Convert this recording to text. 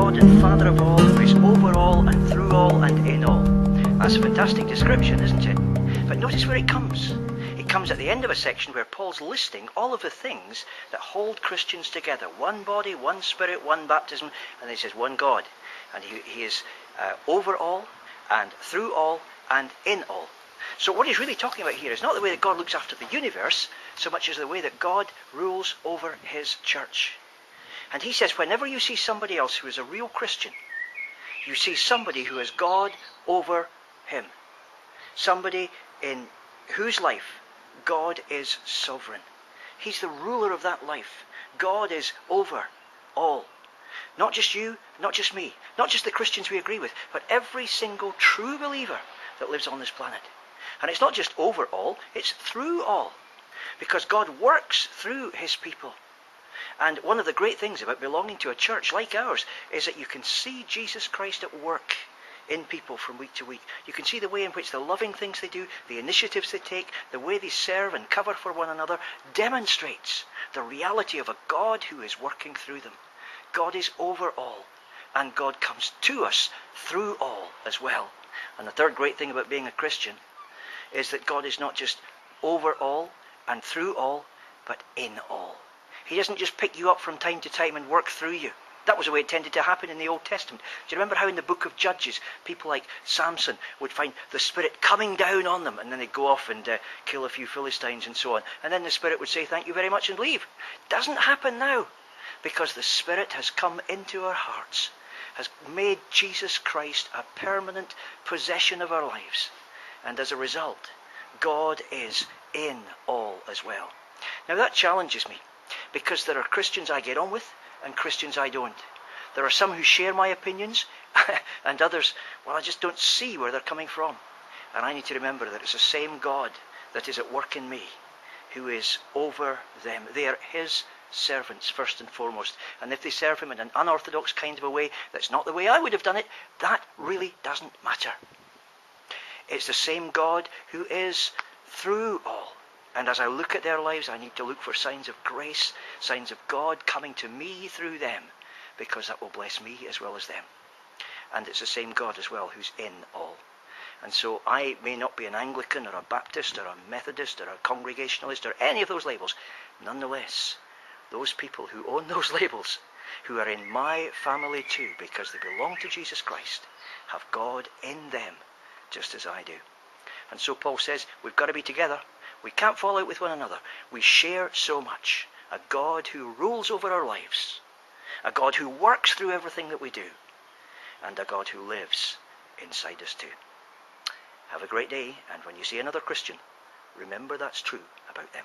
God and Father of all, who is over all and through all and in all. That's a fantastic description, isn't it? But notice where it comes. It comes at the end of a section where Paul's listing all of the things that hold Christians together. One body, one spirit, one baptism, and then he says one God. And he is over all and through all and in all. So what he's really talking about here is not the way that God looks after the universe, so much as the way that God rules over his church. And he says whenever you see somebody else who is a real Christian, you see somebody who has God over him. Somebody in whose life God is sovereign. He's the ruler of that life. God is over all. Not just you, not just me, not just the Christians we agree with, but every single true believer that lives on this planet. And it's not just over all, it's through all. Because God works through his people. And one of the great things about belonging to a church like ours is that you can see Jesus Christ at work in people from week to week. You can see the way in which the loving things they do, the initiatives they take, the way they serve and cover for one another demonstrates the reality of a God who is working through them. God is over all, and God comes to us through all as well. And the third great thing about being a Christian is that God is not just over all and through all, but in all. He doesn't just pick you up from time to time and work through you. That was the way it tended to happen in the Old Testament. Do you remember how in the book of Judges, people like Samson would find the Spirit coming down on them, and then they'd go off and kill a few Philistines and so on. And then the Spirit would say, thank you very much, and leave. Doesn't happen now, because the Spirit has come into our hearts, has made Jesus Christ a permanent possession of our lives. And as a result, God is in all as well. Now that challenges me, because there are Christians I get on with and Christians I don't. There are some who share my opinions and others, well, I just don't see where they're coming from. And I need to remember that it's the same God that is at work in me who is over them. They are his servants first and foremost. And if they serve him in an unorthodox kind of a way, that's not the way I would have done it, that really doesn't matter. It's the same God who is through all. And as I look at their lives, I need to look for signs of grace, signs of God coming to me through them, because that will bless me as well as them. And it's the same God as well who's in all. And so I may not be an Anglican or a Baptist or a Methodist or a Congregationalist or any of those labels. Nonetheless, those people who own those labels, who are in my family too, because they belong to Jesus Christ, have God in them just as I do. And so Paul says, we've got to be together. We can't fall out with one another. We share so much. A God who rules over our lives. A God who works through everything that we do. And a God who lives inside us too. Have a great day, and when you see another Christian, remember that's true about them.